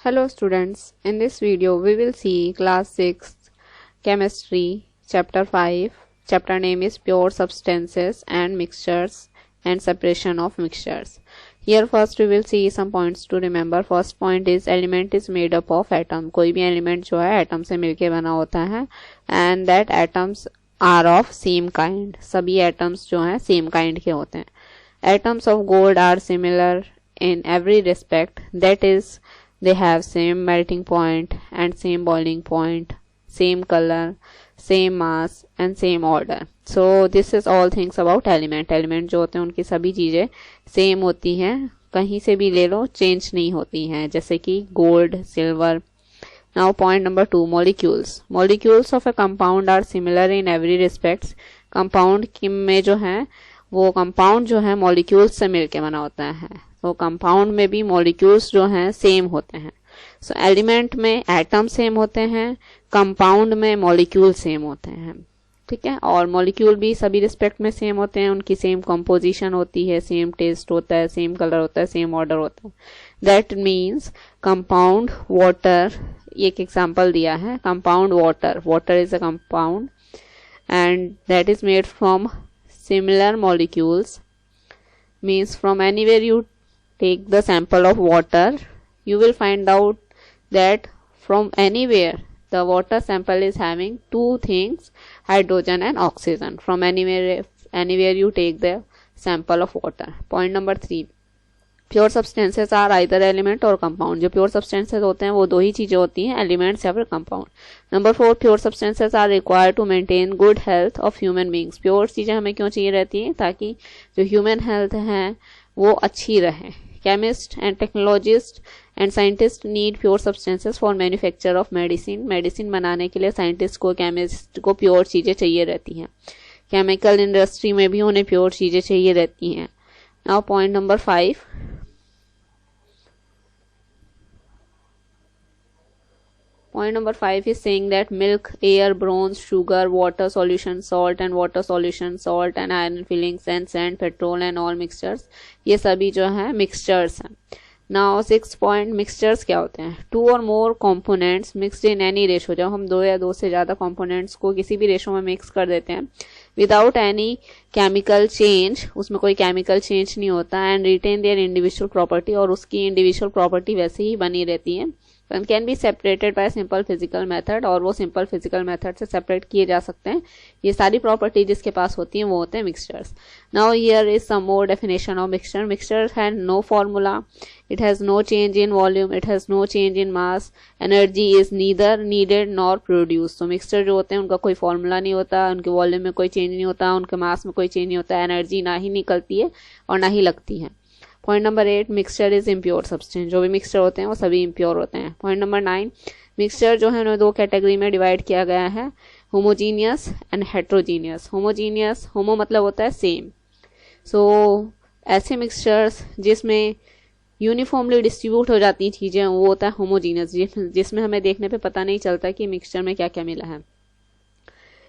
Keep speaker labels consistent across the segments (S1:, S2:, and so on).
S1: Hello students, in this video we will see class 6 chemistry chapter 5. Chapter name is pure substances and mixtures and separation of mixtures. Here first we will see some points to remember. First point is element is made up of atom. कोई भी element जो है atom से मिलके बना होता है and that atoms are of same kind. सभी atoms जो हैं same kind के होते हैं. Atoms of gold are similar in every respect, that is they have same melting point and same boiling point, same color, same mass and same order. So this is all things about element. Element जो होते हैं उनकी सभी चीज़ें same होती हैं, कहीं से भी ले लो चेंज नहीं होती हैं, जैसे कि gold, silver. Now point number 2, molecules. Molecules of a compound are similar in every respects. Compound में जो है वो कंपाउंड जो है मॉलिक्यूल्स से मिलके बना होता है, तो कंपाउंड में भी मॉलिक्यूल्स जो हैं सेम होते हैं. सो एलिमेंट में एटम सेम होते हैं, कंपाउंड में मॉलिक्यूल सेम होते हैं. ठीक है, और मॉलिक्यूल भी सभी रिस्पेक्ट में सेम होते हैं, उनकी सेम कंपोजिशन होती है, सेम टेस्ट होता है, सेम कलर होता है, सेम ऑर्डर होता है. दैट मीन्स कंपाउंड वाटर, एक एग्जाम्पल दिया है, compound water. Water is a compound and that is made from similar molecules. Means from anywhere you take the sample of water, you will find out that from anywhere the water sample is having two things, hydrogen and oxygen. From anywhere you take the sample of water. Point number 3, pure substances are either element और compound. जो pure substances होते हैं वो दो ही चीजें होती हैं, elements या फिर compound. Number 4, pure substances are required to maintain good health of human beings. Pure चीजें हमें क्यों चाहिए रहती हैं? ताकि जो ह्यूमन हेल्थ है वो अच्छी रहे. Chemist and technologist and scientist need pure substances for manufacture of medicine. Medicine बनाने के लिए साइंटिस्ट को, केमिस्ट को प्योर चीजें चाहिए रहती हैं. केमिकल इंडस्ट्री में भी उन्हें प्योर चीजें चाहिए रहती हैं. Now point number 5, point number 5 is saying that milk, air, bronze, sugar, water solution, salt and water solution, salt and iron fillings and sand, petrol and all mixtures, ये सभी जो है mixtures हैं. Now 6 point, mixtures क्या होते हैं? 2 or more components mixed in any ratio. जब हम 2 या 2 से ज़्यादा components को किसी भी रेशो में मिक्स कर देते हैं without any chemical change, उसमें कोई chemical change नहीं होता, and retain their individual property, और उसकी individual property वैसे ही बनी रहती है. and can be separated by simple physical method, और वो simple physical method से separate किए जा सकते हैं. ये सारी property जिसके पास होती हैं वो होते हैं mixtures. Now here is some more definition of mixture. Mixture has no formula, it has no change in volume, it has no change in mass, energy is neither needed nor produced. तो mixture जो होते हैं उनका कोई formula नहीं होता, उनके volume में कोई change नहीं होता, उनके mass में कोई change नहीं होता, energy ना ही निकलती है और ना ही लगती है. Point number 8, mixture is impure substance. जो भी मिक्सचर होते हैं वो सभी इम्प्योर होते हैं. पॉइंट नंबर 9, मिक्सचर जो है उन्हें 2 कैटेगरी में डिवाइड किया गया है, होमोजीनियस एंड हेट्रोजीनियस. होमोजीनियस, होमो मतलब होता है सेम. सो ऐसे मिक्सचर्स जिसमें यूनिफॉर्मली डिस्ट्रीब्यूट हो जाती चीज़ें वो होता है होमोजीनियस, जिसमें हमें देखने पे पता नहीं चलता कि मिक्सचर में क्या क्या मिला है.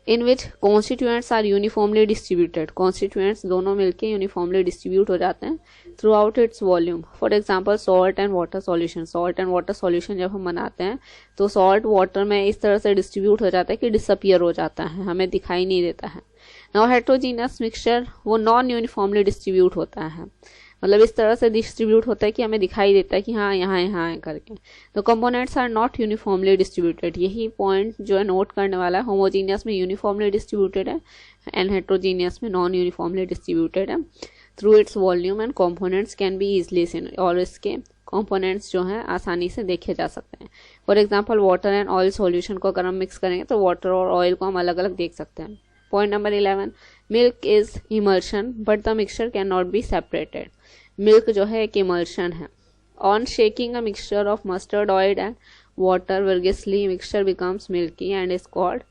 S1: In which constituents are uniformly distributed. Constituents दोनों मिलके यूनिफॉर्मली डिस्ट्रीब्यूट हो जाते हैं throughout its volume. For example salt and water solution. Salt and water solution जब हम बनाते हैं तो सॉल्ट वाटर में इस तरह से डिस्ट्रीब्यूट हो जाता है कि डिसअपियर हो जाता है, हमें दिखाई नहीं देता है. नाउ हेट्रोजीनियस मिक्सचर वो नॉन यूनिफॉर्मली डिस्ट्रीब्यूट होता है, मतलब इस तरह से डिस्ट्रीब्यूट होता है कि हमें दिखाई देता है कि हाँ यहाँ यहाँ है करके. तो components are not uniformly distributed. यही पॉइंट जो है नोट करने वाला है. होमोजीनियस में यूनिफॉर्मली डिस्ट्रीब्यूटेड है एंड हेट्रोजीनियस में नॉन यूनिफॉर्मली डिस्ट्रीब्यूटेड है through its volume, and components can be easily seen, और इसके कंपोनेंट्स जो हैं आसानी से देखे जा सकते हैं. For example water and oil solution को अगर हम मिक्स करेंगे तो वाटर और ऑयल को हम अलग अलग देख सकते हैं. Point number 11, milk is emulsion but the mixture can not be separated. Milk जो है एक इमल्शन है. On shaking a mixture of mustard oil and water vigorously, mixture becomes milky and is called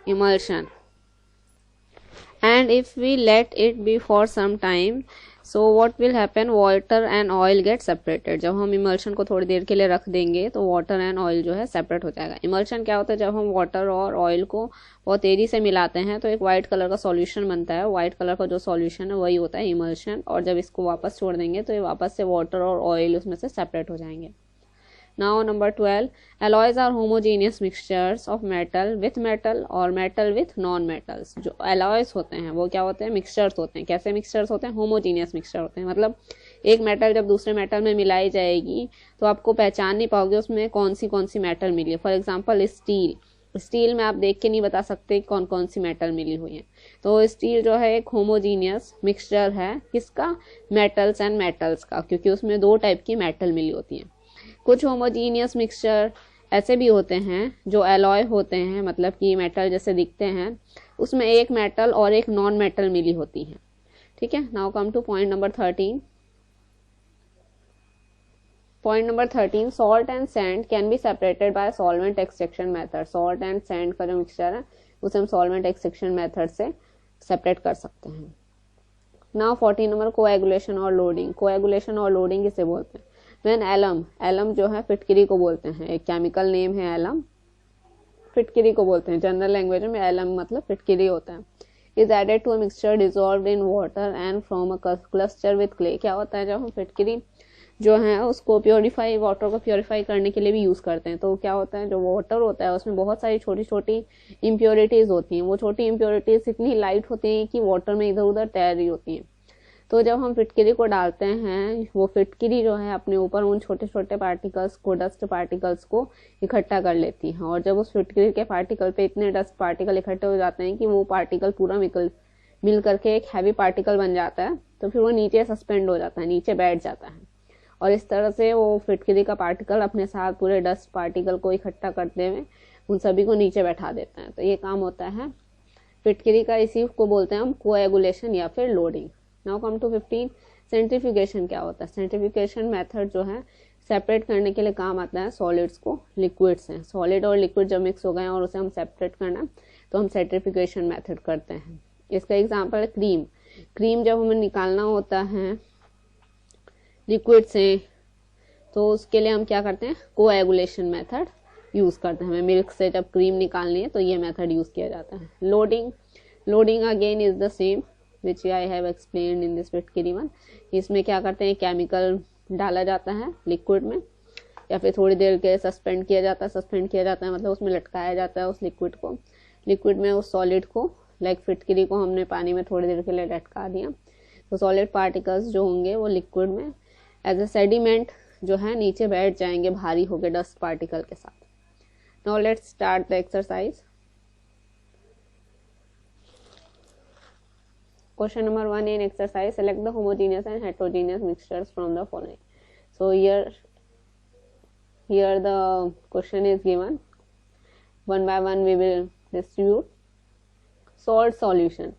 S1: emulsion. And if we let it be for some time, so what will happen, water and oil get separated. जब हम emulsion को थोड़ी देर के लिए रख देंगे तो water and oil जो है सेपरेट हो जाएगा. इमल्शन क्या होता है, जब हम वाटर और ऑयल को बहुत तेजी से मिलाते हैं तो एक वाइट कलर का सॉल्यूशन बनता है. वाइट कलर का जो सॉल्यूशन है वही होता है इमल्शन, और जब इसको वापस छोड़ देंगे तो ये वापस से वाटर और ऑयल उसमें से सेपरेट हो जाएंगे. Now number 12, alloys are homogeneous mixtures of metal or metal with non metals. जो alloys होते हैं वो क्या होते हैं, mixtures होते हैं. कैसे mixtures होते हैं, homogeneous mixture होते हैं. मतलब एक मेटल जब दूसरे मेटल में मिलाई जाएगी तो आपको पहचान नहीं पाओगे उसमें कौन सी मेटल मिली है. फॉर एग्जांपल स्टील में आप देख के नहीं बता सकते कौन कौन सी मेटल मिली हुई है. तो स्टील जो है एक होमोजीनियस मिक्सचर है किसका, मेटल्स एंड मेटल्स का, क्योंकि उसमें दो टाइप की मेटल मिली होती है. कुछ होमोजीनियस मिक्सचर ऐसे भी होते हैं जो एलॉय होते हैं, मतलब कि मेटल जैसे दिखते हैं, उसमें एक मेटल और एक नॉन मेटल मिली होती है. ठीक है. Now come two point number 13. Point number 13, salt and sand can be separated bye solvent extraction method. Salt and sand का जो मिक्सचर है उसे हम सॉल्वेंट एक्सट्रैक्शन मेथड से सेपरेट कर सकते हैं. नाउ 14 नंबर, कोएगुलेशन और लोडिंग. कोएगुलेशन और लोडिंग किसे बोलते हैं. व्हेन एलम जो है फिटकिरी को बोलते हैं, एक केमिकल नेम है एलम, फिटकिरी को बोलते हैं. जनरल लैंग्वेज में एलम मतलब फिटकिरी होता है. Is added to a mixture dissolved in water and from a cluster with clay. क्या होता है, जब हम फिटकिरी जो है उसको वाटर को प्योरीफाई करने के लिए भी यूज करते हैं, तो क्या होता है, जो वाटर होता है उसमें बहुत सारी छोटी छोटी इम्प्योरिटीज होती हैं. वो छोटी इम्प्योरिटीज इतनी लाइट होती हैं कि वाटर में इधर उधर तैर रही होती हैं. तो जब हम फिटकिरी को डालते हैं, वो फिटकिरी जो है अपने ऊपर उन छोटे छोटे पार्टिकल्स को, डस्ट पार्टिकल्स को इकट्ठा कर लेती है. और जब उस फिटकिरी के पार्टिकल पे इतने डस्ट पार्टिकल इकट्ठे हो जाते हैं कि वो पार्टिकल पूरा मिल करके एक हैवी पार्टिकल बन जाता है, तो फिर वो नीचे सस्पेंड हो जाता है, नीचे बैठ जाता है. और इस तरह से वो फिटकिरी का पार्टिकल अपने साथ पूरे डस्ट पार्टिकल को इकट्ठा करते हुए उन सभी को नीचे बैठा देता है. तो ये काम होता है फिटकिरी का. इसी को बोलते हैं हम कोएगुलेशन या फिर loading. Now come to 15, centrifugation क्या होता है. सेंट्रीफ्यूगेशन मेथड जो है सेपरेट करने के लिए काम आता है सॉलिड्स को लिक्विड से. सॉलिड और लिक्विड जब मिक्स हो गए और उसे हम सेपरेट करना तो हम सेंट्रीफ्यूगेशन मेथड करते हैं. इसका एग्जांपल है क्रीम. क्रीम जब हमें निकालना होता है लिक्विड से तो उसके लिए हम क्या करते हैं, कोएगुलेशन मेथड यूज करते हैं. हमें मिल्क से जब क्रीम निकालनी है तो ये मेथड यूज किया जाता है. Loading again is the same which I have explained in this फिटकिरी वन. इसमें क्या करते हैं, केमिकल डाला जाता है लिक्विड में या फिर थोड़ी देर के सस्पेंड किया जाता है मतलब उसमें लटकाया जाता है उस लिक्विड में उस सॉलिड को. लाइक फिटकिरी को हमने पानी में थोड़ी देर के लिए लटका दिया तो सॉलिड पार्टिकल्स जो होंगे वो लिक्विड में एज ए सेडिमेंट जो है नीचे बैठ जाएंगे भारी होके डस्ट पार्टिकल के साथ. Now let's start the exercise. Question number 1 in exercise, select the homogeneous and heterogeneous mixtures from the following. So here the question is given. One by one we will distribute. Salt solution.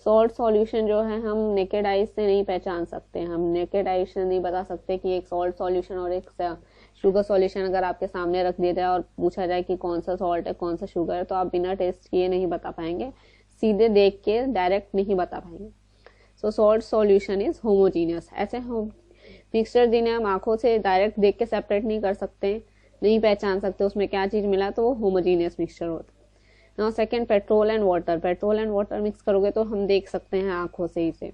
S1: Salt solution जो है हम naked eyes से नहीं पहचान सकते. हम naked eyes से नहीं बता सकते कि एक सॉल्ट सॉल्यूशन और एक शुगर सॉल्यूशन अगर आपके सामने रख दिया जाए और पूछा जाए कि कौन सा सॉल्ट है कौन सा शुगर है, तो आप बिना टेस्ट किए नहीं बता पाएंगे, सीधे देख के डायरेक्ट नहीं बता पाएंगे. सो सॉल्ट सॉल्यूशन इज होमोजीनियस. ऐसे हम मिक्सचर जिन्हें हम आंखों से डायरेक्ट देख के सेपरेट नहीं कर सकते, नहीं पहचान सकते उसमें क्या चीज मिला, तो वो होमोजीनियस मिक्सचर होता है. Now second, petrol and water. Petrol and water mix करोगे तो हम देख सकते हैं आंखों से इसे,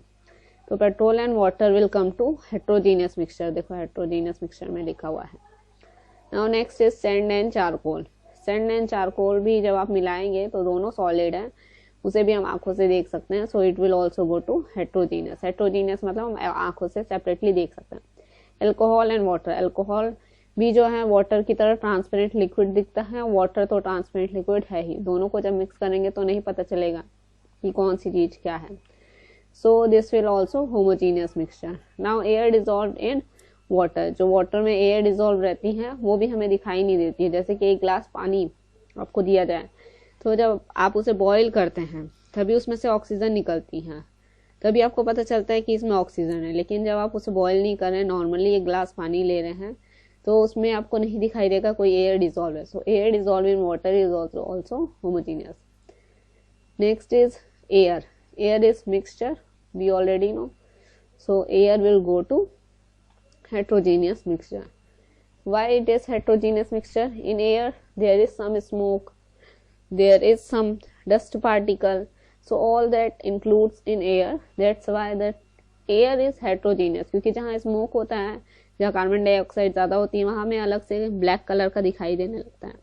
S1: तो petrol and water will come to heterogeneous mixture. देखो हेट्रोजीनियस मिक्सचर में लिखा हुआ है. Now next is sand and charcoal. Sand and charcoal भी जब आप मिलाएंगे तो दोनों सॉलिड है, उसे भी हम आंखों से देख सकते हैं. So it will also go to heterogeneous. Heterogeneous मतलब हम आंखों से सेपरेटली देख सकते हैं. Alcohol and water. एल्कोहल भी जो है वाटर की तरह ट्रांसपेरेंट लिक्विड दिखता है, वाटर तो ट्रांसपेरेंट लिक्विड है ही. दोनों को जब मिक्स करेंगे तो नहीं पता चलेगा कि कौन सी चीज क्या है. So this will also homogeneous mixture. Now air dissolve in water. जो वाटर में एयर डिजॉल्व रहती है वो भी हमें दिखाई नहीं देती है. जैसे कि एक ग्लास पानी आपको दिया जाए तो जब आप उसे बॉईल करते हैं तभी उसमें से ऑक्सीजन निकलती है, तभी आपको पता चलता है कि इसमें ऑक्सीजन है. लेकिन जब आप उसे बॉईल नहीं कर रहे, नॉर्मली एक ग्लास पानी ले रहे हैं, तो उसमें आपको नहीं दिखाई देगा कोई एयर डिजॉल्व है. So air dissolve in water is also homogeneous. Next is air. Air is mixture, we already know. So air will go to heterogeneous mixture. Why it is heterogeneous mixture? In air there is some smoke, there is some dust particle, so all that includes in air. That's why that air is heterogeneous. क्योंकि जहाँ smoke होता है, जहाँ carbon dioxide ज़्यादा होती है वहाँ में अलग से ब्लैक कलर का दिखाई देने लगता है।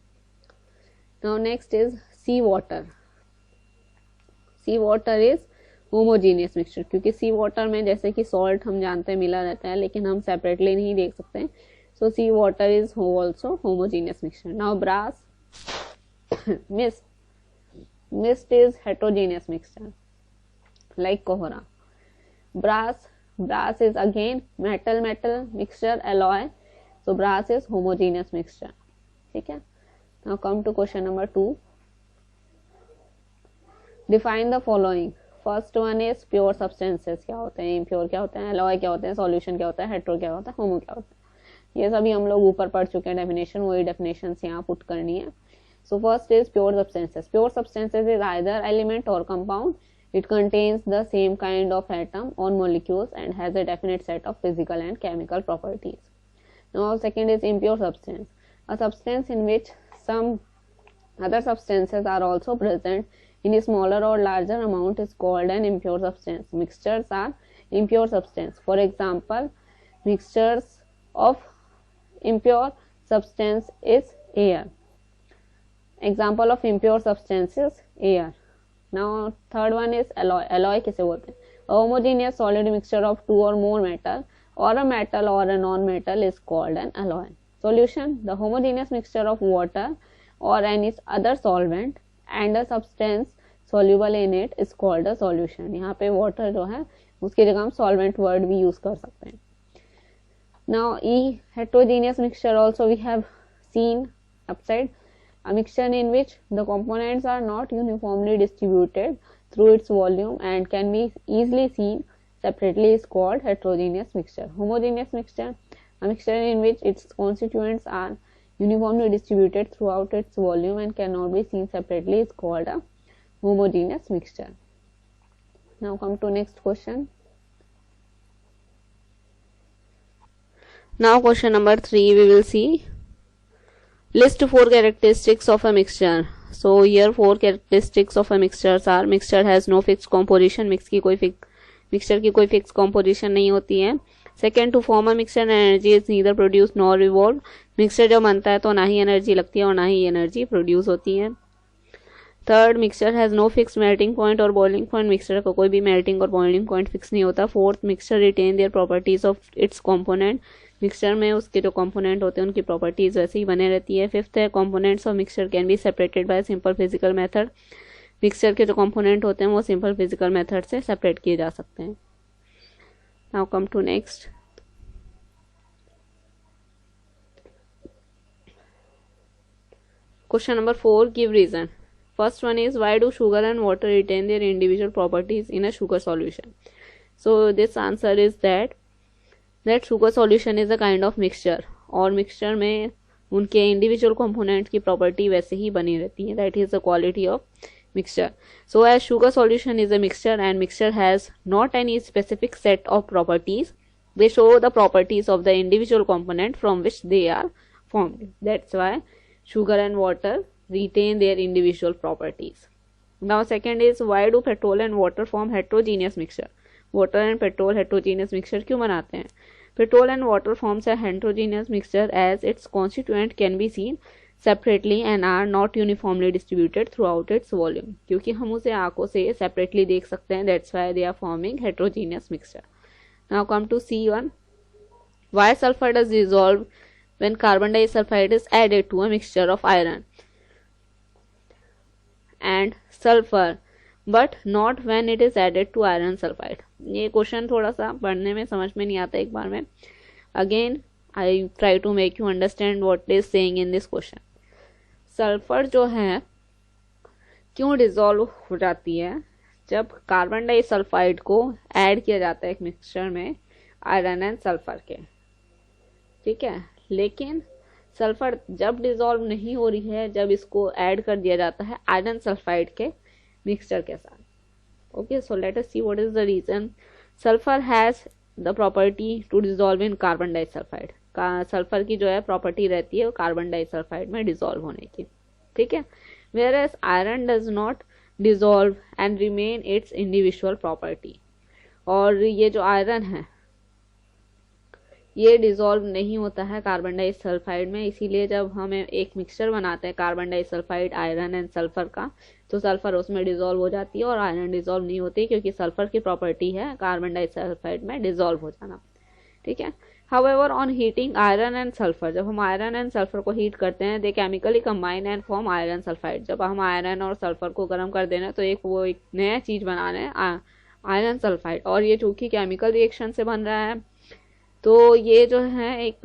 S1: Now next is sea water. Sea water is homogeneous mixture, क्योंकि सी वाटर में जैसे कि सॉल्ट हम जानते हैं मिला रहता है, लेकिन हम सेपरेटली नहीं देख सकते, so sea water is also homogeneous mixture. Now brass mist is heterogeneous mixture like kohra. Brass is again metal mixture alloy, so brass is homogeneous mixture. ठीक है। Now come to question number 2. Define the following. First one is pure substances क्या होते हैं, impure क्या होते हैं, alloy क्या होते हैं, solution क्या होता है, hetero क्या होता है, homo क्या होता है। ये सभी हम लोग ऊपर पढ़ चुके हैं डेफिनेशन, वही डेफिनेशन यहाँ पुट करनी है। So first is pure substances. Pure substances is either element or compound. It contains the same kind of atom or molecules and has a definite set of physical and chemical properties. Now second is impure substance. A substance in which some other substances are also present in a smaller or larger amount is called an impure substance. Mixtures are impure substance. For example, mixtures of impure substance is air. Example of impure substances air. Now third one is alloy. Alloy किसे बोलते हैं? A homogeneous solid mixture of two or more metal or a metal or a non-metal is called an alloy. Solution: the homogeneous mixture of water or any other solvent and a substance soluble in it is called a solution. यहाँ पे water जो है उसकी जगह हम solvent word भी use कर सकते हैं. Now heterogeneous mixture also we have seen upside. A mixture in which the components are not uniformly distributed through its volume and can be easily seen separately is called heterogeneous mixture. Homogeneous mixture, a mixture in which its constituents are uniformly distributed throughout its volume and cannot be seen separately is called a homogeneous mixture. Now come to next question. Now question number 3 we will see. List 4 characteristics of a mixture. So here 4 characteristics of a mixture are: mixture has no fixed composition, mixture की कोई fixed composition नहीं होती है. Second, to form a mixture energy is neither produced nor evolved. mixture जब बनता है तो ना ही energy लगती है और ना ही energy produce होती है. Third, mixture has no fixed melting point or boiling point. mixture का कोई भी melting और boiling point fix नहीं होता. Fourth, mixture retain their properties of its component. Mixture में उसके जो कंपोनेंट होते हैं उनकी प्रॉपर्टीज वैसे ही बने रहती है. फिफ्थ है, components of mixture can be separated by simple physical method. Mixture के जो कंपोनेंट होते हैं वो सिंपल फिजिकल मेथड से सेपरेट किए जा सकते हैं. Now come to next. Question number 4, give reason. First one is why do sugar and water retain their individual properties in a sugar solution. So this answer is that sugar solution is a kind of mixture, और mixture में उनके individual component की property वैसे ही बनी रहती है. That is the quality of mixture. So as sugar solution is a mixture and mixture has not any specific set of properties, they show the properties of the individual component from which they are formed. That's why sugar and water retain their individual properties. Now second is, why do petrol and water form heterogeneous mixture? Water and petrol heterogeneous mixture क्यों बनाते हैं? Petrol and water forms a heterogeneous mixture as its constituent can be seen separately and are not uniformly distributed throughout its volume. क्योंकि हम उसे आंखों से separately देख सकते हैं, that's why they are forming heterogeneous mixture. Now come to C1. Why sulphur does dissolve when carbon disulphide is added to a mixture of iron and sulphur but not when it is added to iron sulphide. ये question थोड़ा सा पढ़ने में समझ में नहीं आता एक बार में. Again I try to make you understand what is saying in this question. Sulphur जो है क्यों डिसॉल्व हो जाती है? जब कार्बन डाइसल्फाइड को ऐड किया जाता है एक मिक्सचर में आयरन एंड सल्फर के, ठीक है. लेकिन सल्फर जब डिसॉल्व नहीं हो रही है जब इसको ऐड कर दिया जाता है आयरन सल्फाइड के मिक्सचर के साथ. Okay, so let us see what is the reason. Sulfur has the property to dissolve in carbon disulfide. Sulphur की जो है प्रॉपर्टी रहती है कार्बन डाइसल्फाइड में डिसॉल्व होने की, ठीक है. whereas iron does not dissolve and remain its individual property. और ये जो आयरन है ये डिसॉल्व नहीं होता है कार्बन डाइसल्फाइड में, इसीलिए जब हम एक मिक्सचर बनाते हैं carbon disulphide, iron and sulphur का, तो सल्फर उसमें डिसॉल्व हो जाती है और आयरन डिसॉल्व नहीं होती, क्योंकि सल्फर की प्रॉपर्टी है कार्बन डाइसल्फाइड में डिसॉल्व हो जाना। ठीक है। However on heating iron and sulphur, जब हम आयरन एंड सल्फर को हीट करते हैं, they chemically combine and form iron sulphide. जब हम आयरन और सल्फर को गर्म कर देना तो एक नया चीज बना रहे हैं आयरन सल्फाइड, और ये चूंकि केमिकल रिएक्शन से बन रहा है तो ये जो है एक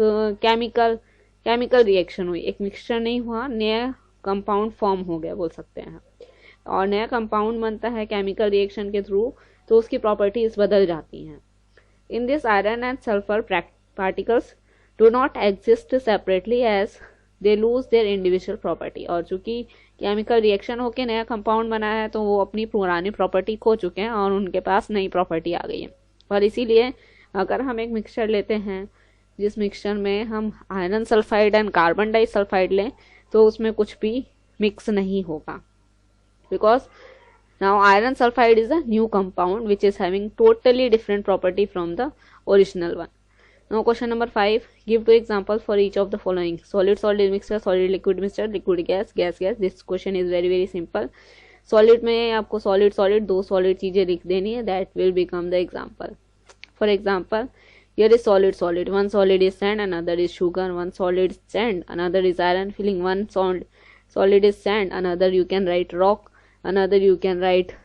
S1: केमिकल रिएक्शन हुई, एक मिक्सचर नहीं हुआ, नया कंपाउंड फॉर्म हो गया बोल सकते हैं। और नया कंपाउंड बनता है केमिकल रिएक्शन के थ्रू, तो उसकी प्रॉपर्टीज बदल जाती हैं। In this iron and sulphur particles do not exist separately as they lose their individual property. और चूंकि केमिकल रिएक्शन होकर नया कंपाउंड बना है तो वो अपनी पुरानी प्रॉपर्टी खो चुके हैं और उनके पास नई प्रॉपर्टी आ गई है। और इसीलिए अगर हम एक मिक्सचर लेते हैं जिस मिक्सचर में हम iron sulphide and carbon disulphide लें, तो उसमें कुछ भी मिक्स नहीं होगा, because now iron sulphide is a new compound which is having totally different property from the original one. Now question number 5, give 2 examples for each of the following: solid solid mixture, solid liquid mixture, liquid gas, gas gas. This question is very simple. Solid में आपको solid दो solid चीजें लिख देनी है, that will become the example. For example, here is solid, one solid is sand, another is sugar. One solid is sand, another is iron filling. One solid is sand, another you can write rock, another you can write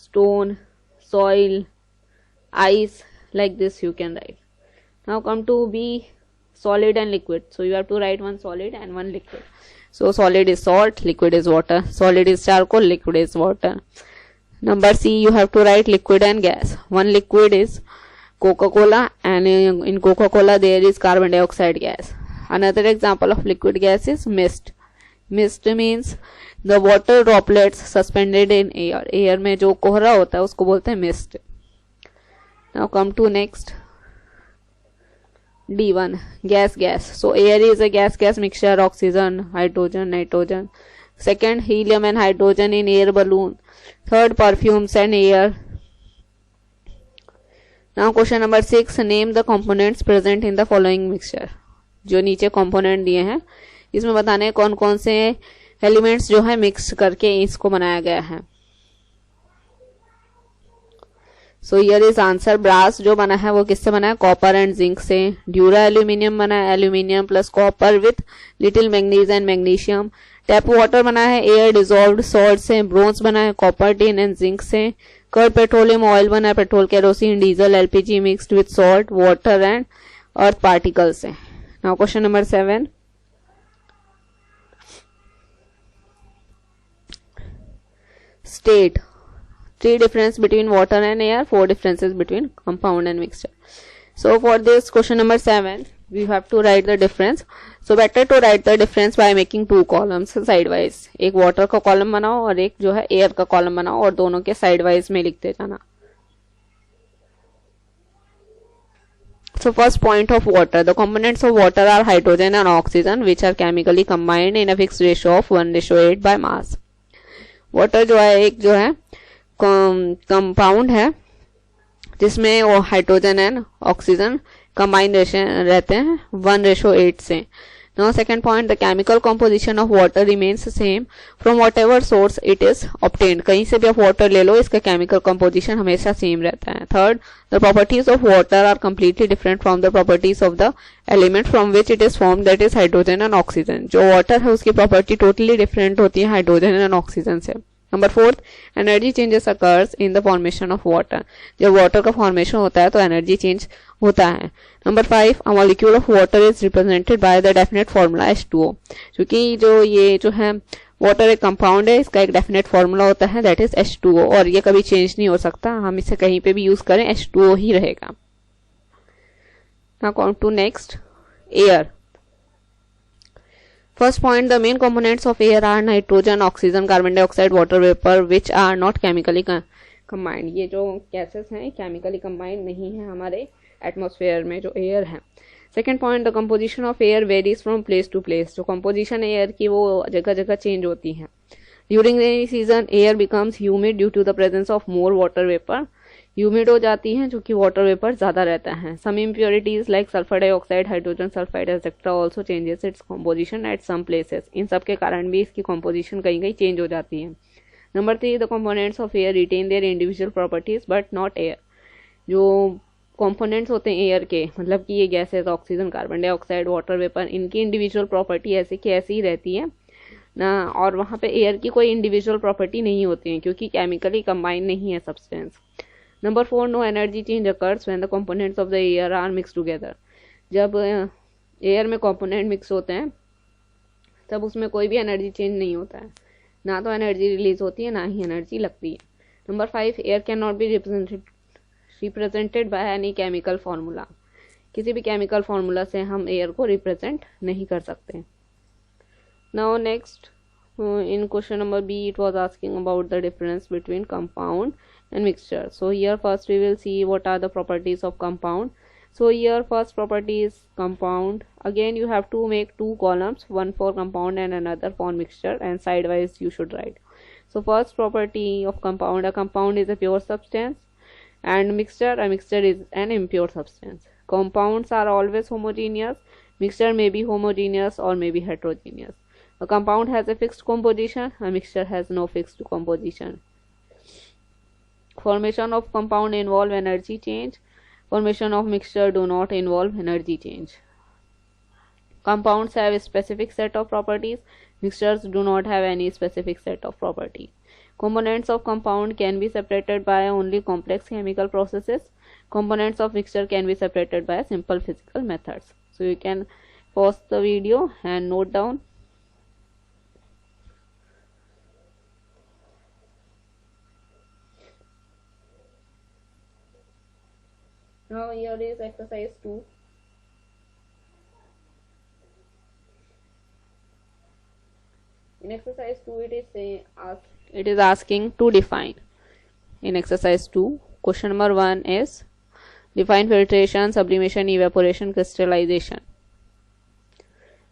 S1: stone, soil, ice, like this you can write. Now come to B, solid and liquid. So you have to write one solid and one liquid. So solid is salt, liquid is water. Solid is charcoal, liquid is water. Number C, you have to write liquid and gas. One liquid is Coca-Cola, and in Coca-Cola there is carbon dioxide gas. Another example of liquid gas is mist. Mist means the water droplets suspended in air. Air में जो कोहरा होता है उसको बोलते हैं mist. Now come to next, D1, gas. So air is a gas mixture, oxygen, hydrogen, nitrogen. Second, helium and hydrogen in air balloon. Third, perfumes and air. Now question number 6, name the components present in the following mixture. जो नीचे component दिए हैं इसमें बताने हैं कौन कौन से एलिमेंट्स जो है मिक्स करके इसको बनाया गया है। So here is answer, brass जो बना है वो किससे बना है, कॉपर एंड जिंक से। ड्यूरा एल्यूमिनियम बना है, aluminium plus copper with little manganese and magnesium. Tap water बना है एयर डिजॉल्व्ड सॉल्ट से। ब्रोंज बना है कॉपर, टिन एंड जिंक से। कर्ड पेट्रोलियम ऑयल बना है petrol, kerosene, diesel, LPG mixed with salt, water and earth particle से। Now question number 7, state 3 difference between water and air, 4 differences between compound and mixture. So for this question number 7, we have to write the difference. So better to write the difference by making 2 columns side wise. एक water का column बनाओ और एक जो है air का column बनाओ और दोनों के side wise में लिखते जाना. So first point of water. The components of water are hydrogen and oxygen which are chemically combined in a fixed ratio of 1:8 by mass. Water जो है एक जो है कंपाउंड है जिसमें वो हाइड्रोजन एंड ऑक्सीजन कंबाइन रहते हैं 1:8 से. Now second point, the chemical composition of water remains same from whatever source it is obtained. कहीं से भी आप वाटर ले लो इसका केमिकल कंपोजिशन हमेशा सेम रहता है. Third, the properties of water are completely different from the properties of the element from which it is form, that is hydrogen and oxygen. जो वाटर है उसकी प्रॉपर्टी टोटली डिफरेंट होती है hydrogen and oxygen से. Number 4, energy changes occurs in the formation of water. जब water का formation होता है तो एनर्जी चेंज होता है. Number 5, a molecule of water is represented by the definite formula H2O. क्योंकि जो ये जो है वाटर एक कंपाउंड है इसका एक डेफिनेट फॉर्मूला होता है दैट इज H2O और ये कभी चेंज नहीं हो सकता. हम इसे कहीं पे भी यूज करें H2O ही रहेगा. Now come to next, air. First point, the main components of air are nitrogen, oxygen, carbon dioxide, water vapor which are not chemically combined. ये जो gases हैं chemically combined नहीं है हमारे atmosphere में जो air है. Second point, the composition of air varies from place to place. जो composition air की वो जगह जगह change होती है. During rainy season, air becomes humid due to the presence of more water vapor. Humid हो जाती हैं, जो कि वाटर वेपर ज़्यादा रहता है. Some impurities like sulphur dioxide, hydrogen sulphide etcetera also changes its composition at some places. इन सब के कारण भी इसकी कॉम्पोजिशन कहीं कहीं चेंज हो जाती है. Number 3, the components of air retain their individual properties but not air. जो कॉम्पोनेंट्स होते हैं एयर के, मतलब कि ये gases oxygen, carbon dioxide, water vapour, इनकी इंडिविजुअल प्रॉपर्टी ऐसे की ऐसी ही रहती है ना, और वहाँ पे एयर की कोई इंडिविजुअल प्रॉपर्टी नहीं होती है, क्योंकि केमिकली कंबाइन नहीं है substance. Number 4, no energy change occurs when the components of the air are mix together. जब एयर में कंपोनेंट मिक्स होते हैं तब उसमें कोई भी एनर्जी चेंज नहीं होता है, ना तो एनर्जी रिलीज होती है ना ही एनर्जी लगती है. Number 5, air can not be represented by any chemical formula. किसी भी केमिकल फार्मूला से हम एयर को रिप्रेजेंट नहीं कर सकते. Now next, in question number B, it was asking about the difference between compound and mixture. So here first we will see what are the properties of compound. So here first property is compound. Again you have to make two columns, one for compound and another for mixture, and sidewise you should write. So first property of compound, a compound is a pure substance, and a mixture is an impure substance. Compounds are always homogeneous, mixture may be homogeneous or may be heterogeneous. A compound has a fixed composition, a mixture has no fixed composition. Formation of compound involve energy change, formation of mixture do not involve energy change. Compounds have a specific set of properties, mixtures do not have any specific set of properties. Components of compound can be separated by only complex chemical processes. Components of mixture can be separated by simple physical methods. So you can pause the video and note down. Now here is exercise 2. In exercise 2 it is asking to define. In exercise 2, question number 1 is define filtration, sublimation, evaporation, crystallization,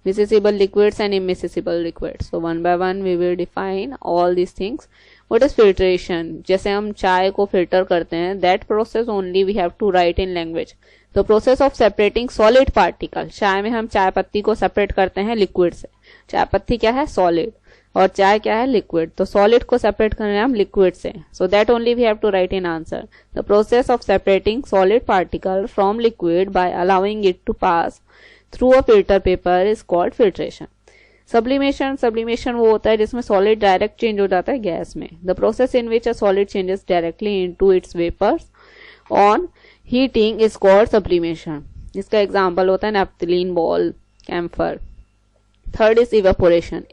S1: miscible liquids and immiscible liquids. So one by one we will define all these things. What is filtration? जैसे हम चाय को filter करते हैं, that process only we have to write in language. The process of separating solid particle. चाय में हम चाय पत्ती को सेपरेट करते हैं लिक्विड से. चाय पत्ती क्या है? सॉलिड, और चाय क्या है? लिक्विड. तो सॉलिड को सेपरेट कर रहे हैं हम लिक्विड से. So that only we have to write in answer. The process of separating solid particle from liquid by allowing it to pass through a filter paper is called filtration. Sublimation वो होता है जिसमें solid direct change हो जाता है gas में. The process in which a solid changes directly into its vapours on heating is called sublimation. इसका example होता है naphthalene ball, camphor. Third is evaporation.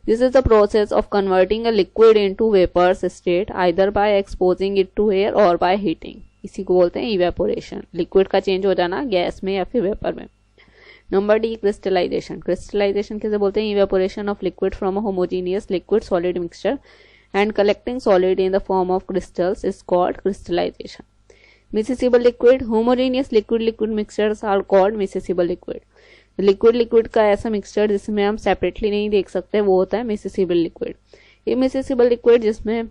S1: This is the process of converting a liquid into vapors state either by exposing it to air or by heating. इसी को बोलते हैं evaporation. Liquid का change हो जाना गैस में या फिर वेपर में. Number D, crystallisation. क्रिस्टलाइजेशन किसे बोलते हैं? Evaporation of liquid from a homogeneous liquid solid mixture and collecting solid in the form of crystals is called crystallization. Miscible liquid. Homogeneous liquid mixtures are called miscible liquid. Liquid का ऐसा mixture जिसमें हम separately नहीं देख सकते वो होता है मिसिसिबल लिक्विड. ये मिसिसिबल लिक्विड जिसमें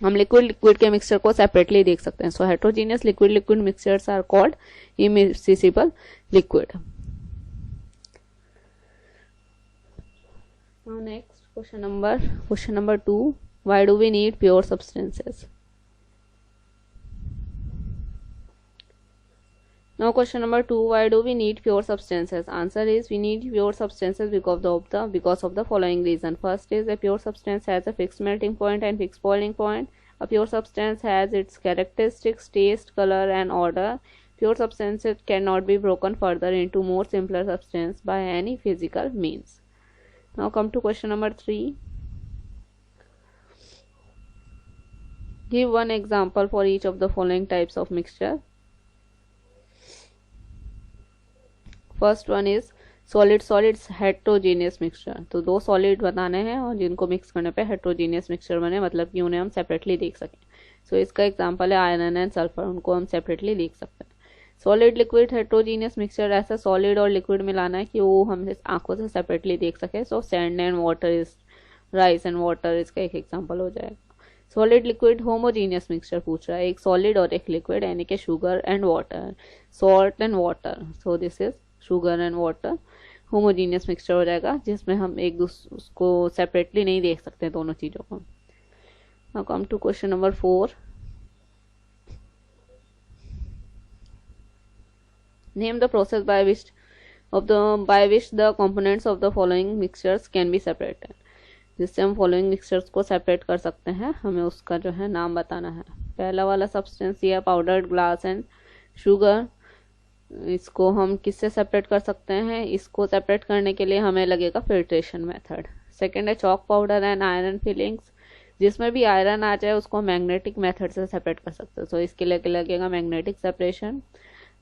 S1: हम लिक्विड के मिक्सचर को सेपरेटली देख सकते हैं. So heterogeneous liquid mixtures are called immiscible liquid. Now next question number 2, why do we need pure substances? Now question number 2, why do we need pure substances? Answer is we need pure substances because of the following reason. First is a pure substance has a fixed melting point and fixed boiling point. A pure substance has its characteristics, taste, color and odor. Pure substances cannot be broken further into more simpler substance by any physical means. Now come to question number 3. Give one example for each of the following types of mixture. First one is solid heterogeneous mixture. तो दो solid बनाने हैं और जिनको mix करने पे heterogeneous mixture बने, मतलब कि उन्हें हम सेपरेटली देख सकें. सो इसका एग्जांपल है आयरन एंड सल्फर. उनको हम सेपरेटली देख सकते हैं. सॉलिड लिक्विड हेट्रोजीनियस मिक्सचर, ऐसा सॉलिड और लिक्विड मिलाना है कि वो हम आंखों से सेपरेटली देख सके. So sand and water is rice and water, इसका एक एग्जांपल हो जाएगा. सॉलिड लिक्विड होमोजीनियस मिक्सचर पूछ रहा है, एक सॉलिड और एक लिक्विड, यानी कि sugar and water, salt and water, so this is sugar and water, homogeneous mixture हो जाएगा, जिसमें हम एक दूसरे उसको सेपरेटली नहीं देख सकते दोनों चीजों को। Now come to question number 4। Name the process by which the components of the following mixtures can be separated। जिससे हम फॉलोइंग मिक्सचर्स को सेपरेट कर सकते हैं, हमें उसका जो है नाम बताना है। पहला वाला सब्सटेंस ये पाउडर्ड ग्लास एंड शुगर, इसको हम किससे सेपरेट कर सकते हैं? इसको सेपरेट करने के लिए हमें लगेगा फिल्ट्रेशन मेथड। सेकेंड है chalk powder and iron filings, जिसमें भी आयरन आ जाए उसको मैग्नेटिक मेथड से सेपरेट कर सकते हैं, तो इसके लिए लगेगा मैग्नेटिक सेपरेशन।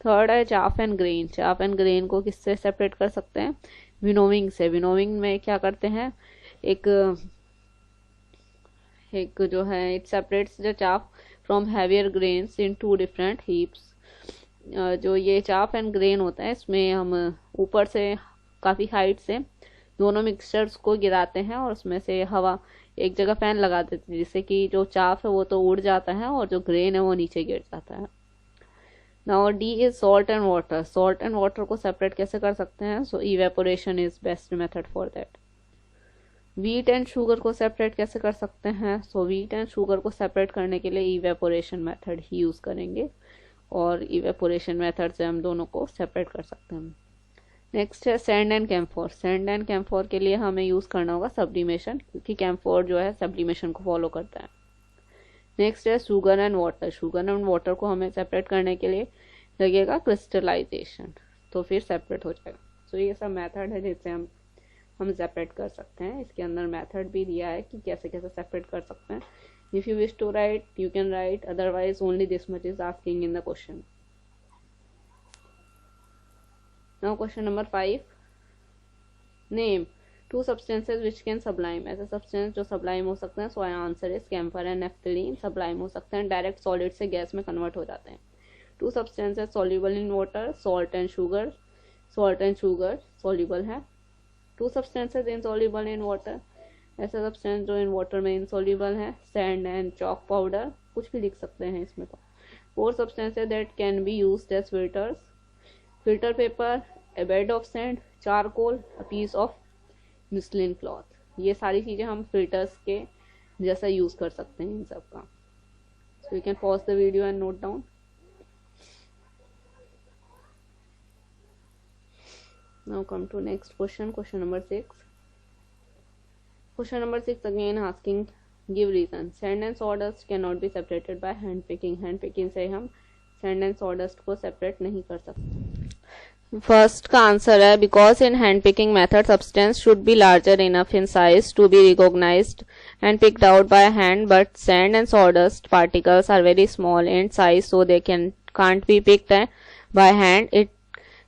S1: थर्ड है chaff and grain, chaff and grain को किससे सेपरेट कर सकते हैं? विनोविंग से। विनोविंग में क्या करते हैं, एक जो है it separates the chaff from heavier grains in 2 different heaps. जो ये चाफ एंड ग्रेन होता है, इसमें हम ऊपर से काफ़ी हाइट से दोनों मिक्सचर्स को गिराते हैं और उसमें से हवा एक जगह फैन लगा देते हैं, जिससे कि जो चाफ है वो तो उड़ जाता है और जो ग्रेन है वो नीचे गिर जाता है। Now D is salt and water, salt and water को सेपरेट कैसे कर सकते हैं? So evaporation is best method for that. Wheat and sugar को सेपरेट कैसे कर सकते हैं? सो व्हीट एंड शुगर को सेपरेट करने के लिए इवेपोरेशन मेथड ही यूज करेंगे और इवेपोरेशन मेथड से हम दोनों को सेपरेट कर सकते हैं। नेक्स्ट है sand and camphor, sand and camphor के लिए हमें यूज करना होगा सब्लिमेशन, क्योंकि कैम्फोर जो है सब्लिमेशन को फॉलो करता है। नेक्स्ट है sugar and water, sugar and water को हमें सेपरेट करने के लिए लगेगा क्रिस्टलाइजेशन, तो फिर सेपरेट हो जाएगा। तो ये सब मेथड है जिससे हम सेपरेट कर सकते हैं। इसके अंदर मेथड भी दिया है कि कैसे कैसे सेपरेट कर सकते हैं। If you wish to write you can write, otherwise only this much is asking in the question. Now question number 5, name 2 substances which can sublime, ऐसे सब्सटेंस जो सब्लाइम हो सकते हैं। So answer is camphor and naphthalene, sublime हो सकते हैं, direct solid से gas में कन्वर्ट हो जाते हैं। 2 substances soluble in water, salt and sugar, salt and sugar soluble है। 2 substances insoluble in water, ऐसे सब्सटेंस जो इन वाटर में insoluble है, sand and chalk powder, कुछ भी लिख सकते हैं इसमें तो। 4 substances that can be used as filters, filter paper, a bed of sand, charcoal, a piece of muslin cloth, ये सारी चीजें हम फिल्टर्स के जैसा यूज कर सकते हैं इन सब का। So you can pause the video and note down. Now come to next question, question number 6. Question number 6 again asking give reason. Sand and sawdust cannot be separated by hand picking. Hand picking से हम sand and sawdust को separate नहीं कर सकते। First का answer है because in hand picking method substance should be larger enough in size to be recognised and picked out by hand, but sand and sawdust particles are very small in size, so they can't be picked by hand. It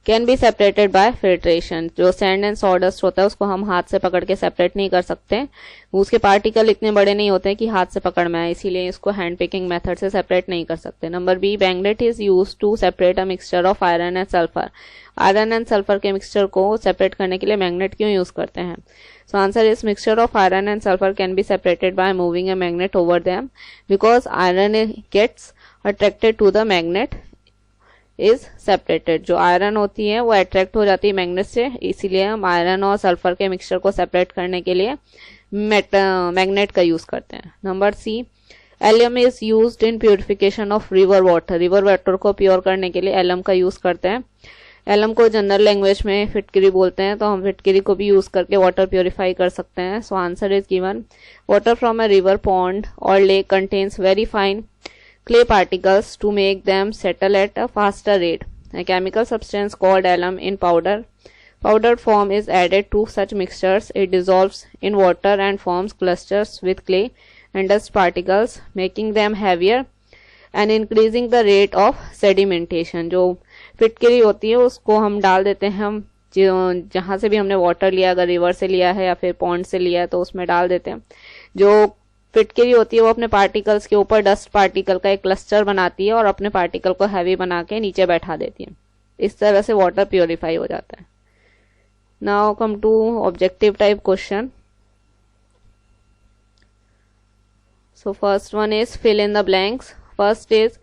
S1: can be separated by filtration. जो sand and sawdust होता है उसको हम हाथ से पकड़ के separate नहीं कर सकते, उसके पार्टिकल इतने बड़े नहीं होते कि हाथ से पकड़ में आए, इसीलिए इसको हैंड पिकिंग मेथड से सेपरेट नहीं कर सकते। Number B, magnet is use to separate a mixture of iron and sulphur. Iron and sulphur के मिक्सचर को सेपरेट करने के लिए मैग्नेट क्यों यूज करते हैं? So answer is mixture of iron and sulphur can be separated by moving a magnet over them, because iron gets attracted to the magnet is separated. जो iron होती है वो अट्रैक्ट हो जाती है मैग्नेट से, इसीलिए हम आयरन और सल्फर के मिक्सचर को सेपरेट करने के लिए मैग्नेट का यूज करते हैं। Number C, alum is used in purification of river water. River water को प्योर करने के लिए एलम का यूज करते हैं। एलम को जनरल लैंग्वेज में फिटकरी बोलते हैं, तो हम फिटकरी को भी यूज करके वाटर प्योरीफाई कर सकते हैं। So answer is given, water from a river, pond और lake contains very fine clay particles to make them settle at a faster rate. A chemical substance called alum in powdered form is added to such mixtures. It dissolves in water and forms clusters with clay and dust particles, making them heavier and increasing the rate of sedimentation. जो फिटकरी होती है उसको हम डाल देते हैं, हम जहाँ से भी हमने वाटर लिया, अगर रिवर से लिया है या फिर पॉन्ड से लिया है तो उसमें डाल देते हैं। जो फिटकरी होती है वो अपने पार्टिकल्स के ऊपर डस्ट पार्टिकल का एक क्लस्टर बनाती है और अपने पार्टिकल को हैवी बना के नीचे बैठा देती है। इस तरह से वाटर प्योरीफाई हो जाता है। Now come to objective type question. So first one is fill in the blanks. First is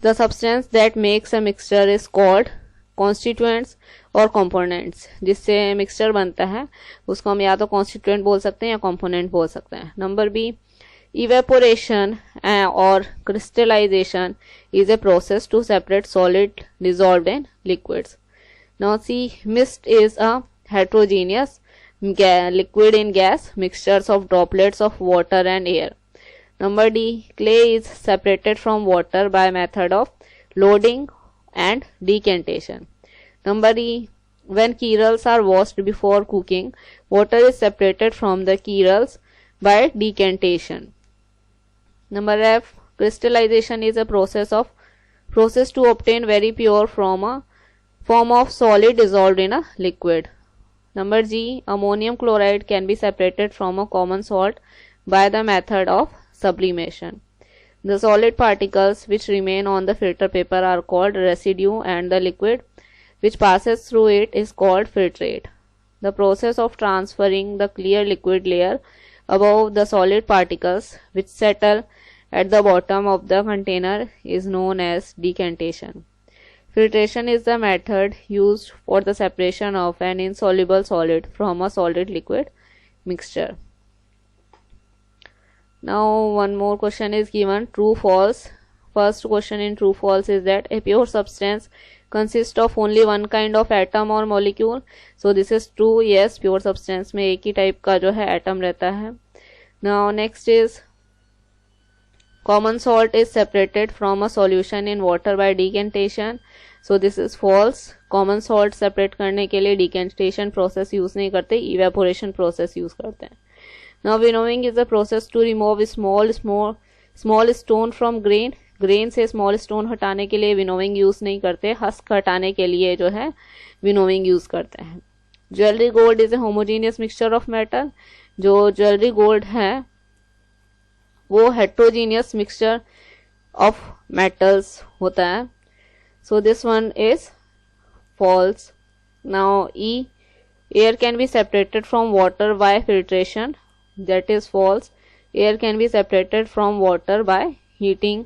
S1: the substance that makes a mixture is called constituents और components. जिससे मिक्सचर बनता है उसको हम या तो constituent बोल सकते हैं या component बोल सकते हैं. Number B, evaporation or crystallization is a process to separate solid dissolved in liquids. Now C, mist is a heterogeneous liquid in gas mixtures of droplets of water and air. Number D, clay is separated from water by method of loading and decantation. Number E, when keels are washed before cooking, water is separated from the keels by decantation. Number F, crystallization is a process to obtain very pure from a form of solid dissolved in a liquid. Number G, ammonium chloride can be separated from a common salt by the method of sublimation. The solid particles which remain on the filter paper are called residue and the liquid which passes through it is called filtrate. The process of transferring the clear liquid layer above the solid particles which settle at the bottom of the container is known as decantation. Filtration is the method used for the separation of an insoluble solid from a solid liquid mixture. Now one more question is given, true false. First question in true false is that a pure substance consists of only one kind of atom or molecule. So this is true. Yes, pure substance में एक ही type का जो है atom रहता है. Now next is common salt is separated from a solution in water by decantation. So this is false. Common salt separate करने के लिए decantation process use नहीं करते, evaporation process use करते हैं. Now winnowing is the process to remove small stone from grain. Grain से small stone हटाने के लिए winnowing use नहीं करते, husk हटाने के लिए जो है winnowing use करते हैं. Jewelry gold is a homogeneous mixture of metal. जो jewelry gold है वो heterogeneous mixture of metals होता है. So this one is false. Now E, air can be separated from water by filtration. That is false. Air can be separated from water by heating.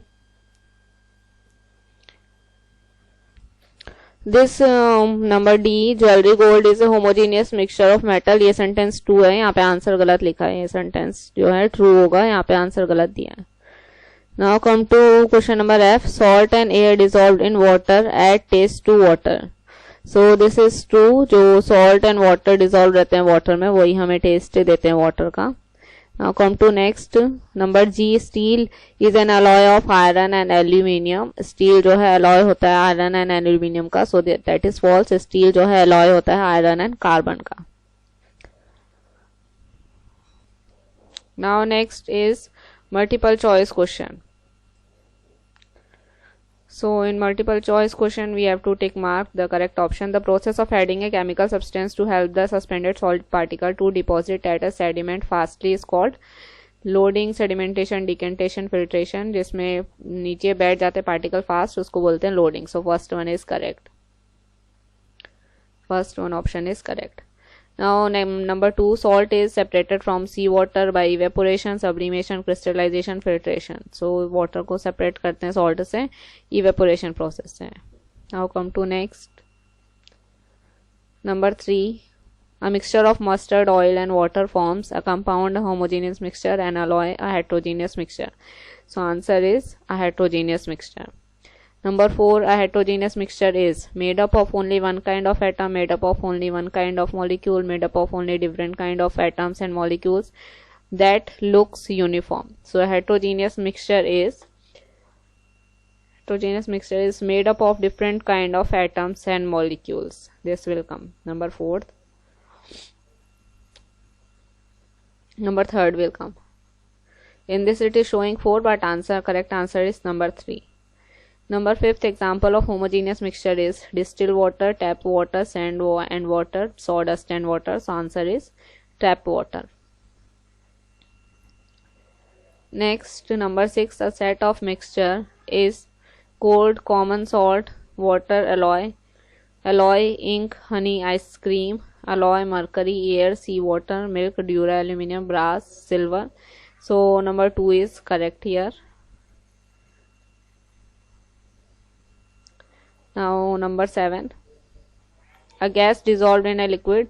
S1: This number D, jewelry gold is a homogeneous mixture of metal. ये sentence true है, यहाँ पे answer गलत लिखा है. ये sentence जो है true होगा, यहाँ पे आंसर गलत दिया है. Now come to question number F, salt and air dissolved in water add taste to water. So this is true. जो salt and water dissolved रहते हैं water में वही हमें taste देते हैं water का. Now come to next number G, steel is an alloy of iron and aluminium. Steel जो है alloy होता है iron and aluminium का. So that is false. Steel जो है alloy होता है iron and carbon का. Now next is multiple choice question. So in multiple choice question we have to tick mark the correct option. The process of adding a chemical substance to help the suspended solid particle to deposit at a sediment fastly is called loading, sedimentation, decantation, filtration. जिसमें नीचे बैठ जाते particle fast उसको बोलते हैं loading. So first one is correct. First one option is correct. Now number 2, salt is separated from seawater by evaporation, sublimation, crystallization, filtration. So water को separate करते हैं salt से evaporation process से. Now come to next. Number 3, a mixture of mustard oil and water forms a compound, a homogeneous mixture, and alloy, a heterogeneous mixture. So answer is a heterogeneous mixture. Number 4, a heterogeneous mixture is made up of only one kind of atom, made up of only one kind of molecule, made up of only different kind of atoms and molecules that looks uniform. So a heterogeneous mixture is made up of different kind of atoms and molecules. This will come. Number 4th. Number 3rd will come. In this it is showing 4, but correct answer is number 3. Number 5th example of homogeneous mixture is distilled water, tap water, sand and water, sawdust and water. So answer is tap water. Next, number 6, a set of mixture is cold, common salt, water, alloy, ink, honey, ice cream, alloy, mercury, air, sea water, milk, dura, aluminum, brass, silver, So number 2 is correct here. Now number 7, a gas dissolved in a liquid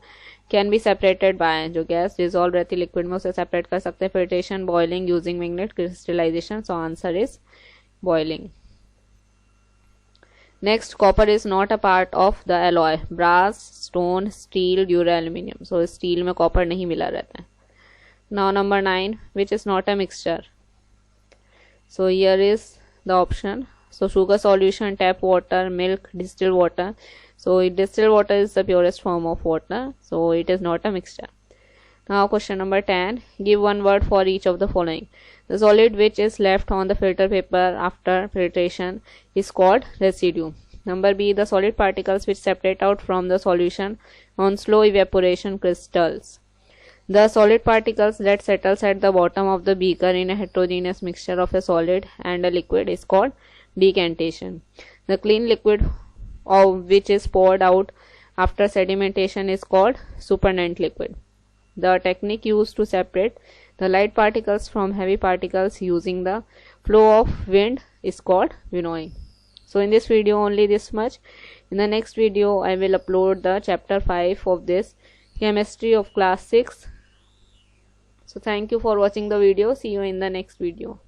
S1: can be separated by, जो gas dissolve रहती है liquid में उसे separate कर सकते हैं, filtration, boiling, using magnet, crystallisation. So answer is boiling. Next, copper is not a part of the alloy, brass, stone, steel, dura, aluminium. So steel में copper नहीं मिला रहता है. Now number 9, which is not a mixture. So here is the option. So sugar solution, tap water, milk, distilled water. So distilled water is the purest form of water, so it is not a mixture. Now question number 10, give one word for each of the following. The solid which is left on the filter paper after filtration is called residue. Number B, the solid particles which separate out from the solution on slow evaporation crystals. The solid particles that settles at the bottom of the beaker in a heterogeneous mixture of a solid and a liquid is called decantation. The clean liquid of which is poured out after sedimentation is called supernatant liquid. The technique used to separate the light particles from heavy particles using the flow of wind is called winnowing. So in this video only this much. In the next video I will upload the chapter 5 of this chemistry of class 6. So thank you for watching the video. See you in the next video.